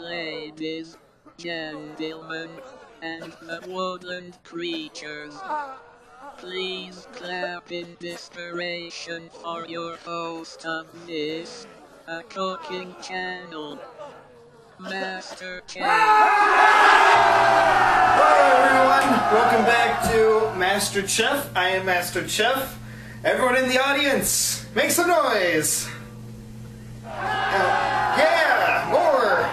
ladies, gentlemen, and the woodland creatures. Please clap in desperation for your host of this, a cooking channel, Master Chef. Hello everyone, welcome back to Master Chef. I am Master Chef. Everyone in the audience, make some noise! Yeah, more!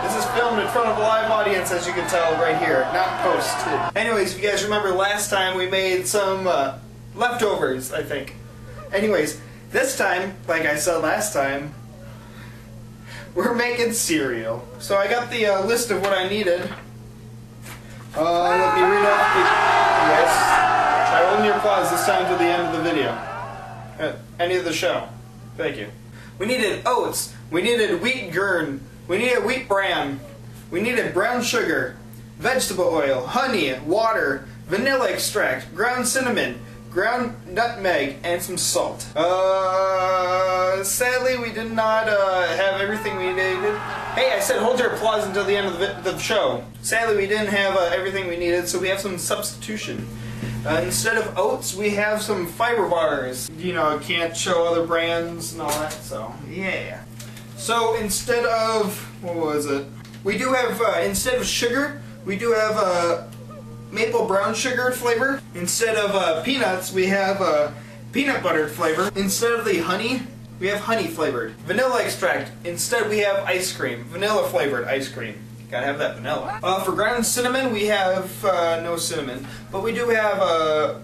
This is filmed in front of a live audience, as you can tell right here, not posted. Anyways, if you guys remember last time we made some leftovers, I think. Anyways, this time, like I said last time, we're making cereal. So I got the list of what I needed. Let me read off the... Yes. I will only applause this time to the end of the video. Any of the show. Thank you. We needed oats. We needed wheat germ. We needed wheat bran. We needed brown sugar, vegetable oil, honey, water, vanilla extract, ground cinnamon, ground nutmeg, and some salt. Sadly, we did not have everything we needed. Hey, I said hold your applause until the end of the show. Sadly, we didn't have everything we needed, so we have some substitution. Instead of oats, we have some fiber bars. You know, can't show other brands and all that, so yeah. So instead of, what was it? We do have, instead of sugar, we do have maple brown sugar flavor. Instead of peanuts, we have peanut buttered flavor. Instead of the honey, we have honey flavored. Vanilla extract, instead we have ice cream. Vanilla flavored ice cream. Gotta have that vanilla. For ground cinnamon, we have no cinnamon, but we do have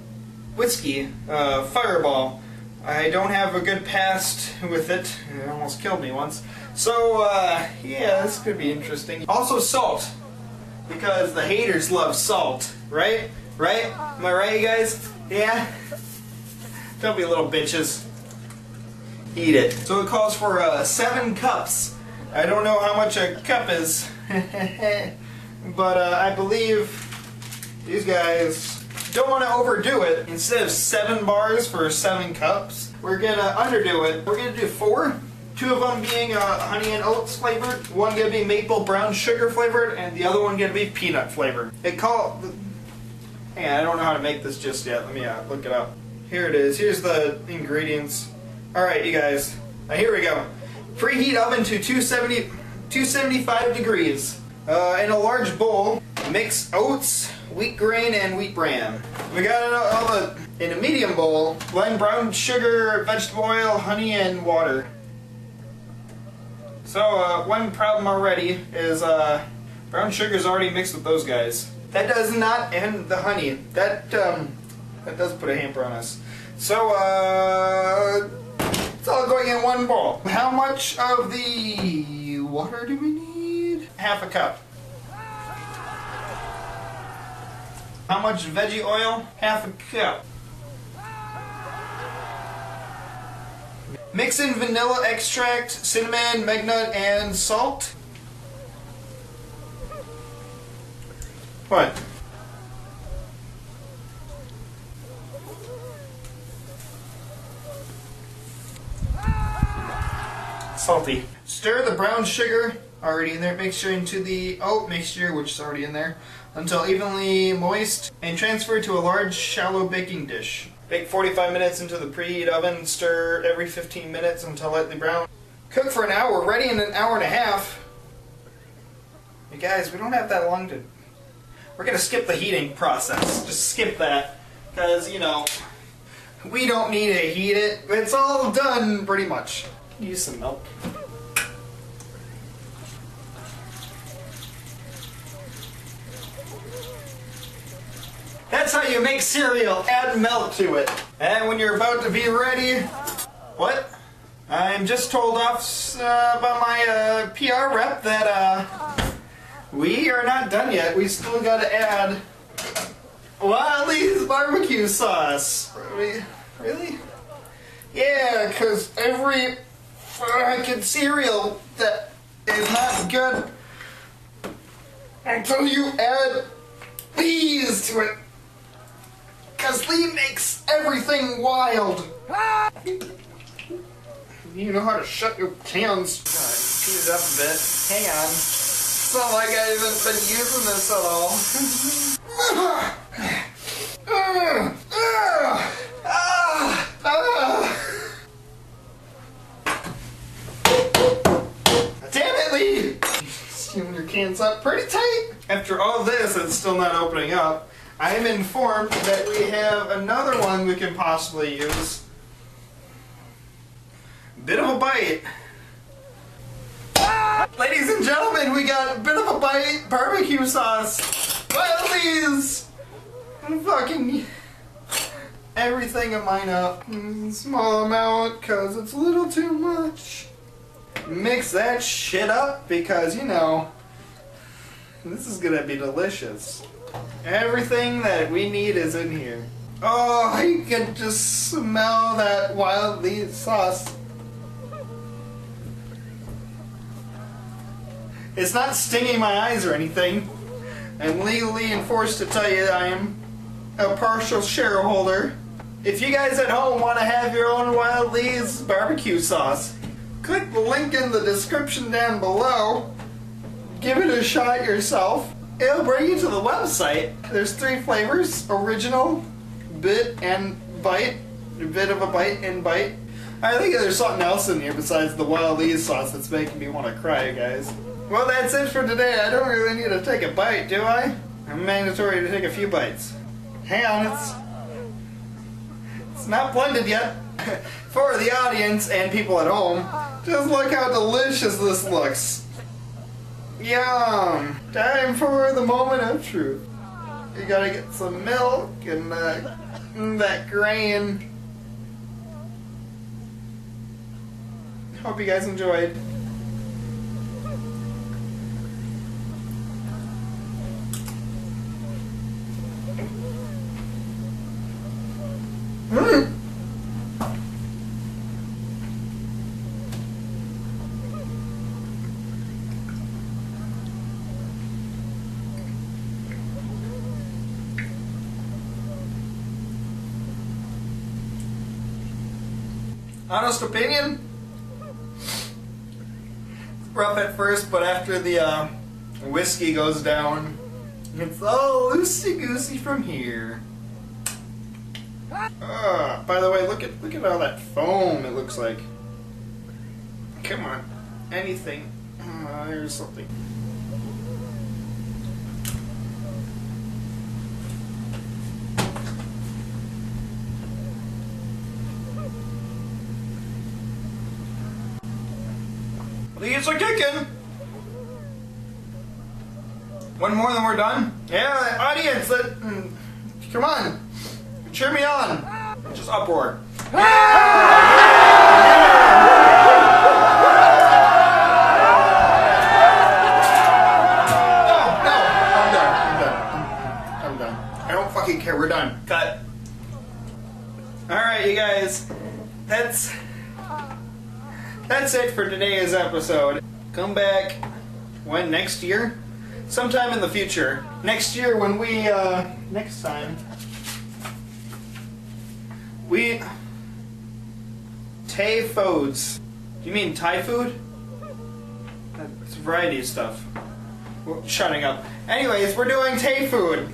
whiskey, Fireball. I don't have a good past with it. It almost killed me once. So, yeah, this could be interesting. Also salt, because the haters love salt, right? Right? Am I right, you guys? Yeah? Don't be little bitches. Eat it. So it calls for 7 cups. I don't know how much a cup is, but I believe these guys don't want to overdo it. Instead of 7 bars for 7 cups, we're gonna underdo it. We're gonna do 4. 2 of them being honey and oats flavored, 1 gonna be maple brown sugar flavored, and the other one gonna be peanut flavored. Hang on, I don't know how to make this just yet. Let me look it up. Here it is. Here's the ingredients. Alright, you guys. Now here we go. Preheat oven to 275 degrees. In a large bowl, mix oats, wheat grain, and wheat bran. We got all in a medium bowl, blend brown sugar, vegetable oil, honey, and water. So, one problem already is brown sugar is already mixed with those guys. That does not end the honey. That does put a hamper on us. So, it's all going in one bowl. How much of the water do we need? Half a cup. How much veggie oil? Half a cup. Mix in vanilla extract, cinnamon, magnut, and salt. What? Salty. Stir the brown sugar, already in there, mixture into the oat mixture, which is already in there, until evenly moist, and transfer to a large, shallow baking dish. Bake 45 minutes into the preheat oven, stir every 15 minutes until lightly brown. Cook for an hour, ready in an hour and a half. Hey guys, we don't have that long to... We're gonna skip the heating process. Just skip that, because, you know, we don't need to heat it. It's all done, pretty much. Use some milk. That's how you make cereal. Add milk to it. And when you're about to be ready... What? I'm just told off by my PR rep that we are not done yet. We still gotta add Wiley's barbecue sauce. Really? Yeah, because every fucking cereal that is not good until you add these to it. Because Lee makes everything wild. You know how to shut your cans. speed it up a bit. Hang on. It's not like I haven't been using this at all. Damn it, Lee! Steaming your cans up pretty tight. After all this, it's still not opening up. I am informed that we have another one we can possibly use. Bit of a bite. Ladies and gentlemen, we got a bit of a bite barbecue sauce. Please! Fucking everything of mine up. Small amount, cause it's a little too much. Mix that shit up because, you know, this is gonna be delicious. Everything that we need is in here. Oh, you can just smell that wild leaf sauce. It's not stinging my eyes or anything. I'm legally enforced to tell you I am a partial shareholder. If you guys at home want to have your own Wild Lee's barbecue sauce, click the link in the description down below. Give it a shot yourself. It'll bring you to the website. There's 3 flavors: original, bit, and bite. A bit of a bite and bite. I think there's something else in here besides the Wild Lee's sauce that's making me want to cry, guys. Well, that's it for today. I don't really need to take a bite, do I? I'm mandatory to take a few bites. Hang on, it's not blended yet. For the audience and people at home, just look how delicious this looks. Yum! Time for the moment of truth. You gotta get some milk and that grain. Hope you guys enjoyed. Honest opinion? Rough at first, but after the whiskey goes down, it's all loosey-goosey from here. By the way, look at all that foam it looks like. Come on, anything. There's something. These are kicking. One more, then we're done. Yeah, audience, come on, cheer me on. Just uproar. Oh, no, I'm done. I don't fucking care. We're done. Cut. All right, you guys. That's it for today's episode. Come back when? Next year? Sometime in the future. Next year when we, next time. Thai foods. Do you mean Thai food? It's a variety of stuff. Well, shutting up. Anyways, we're doing Thai food.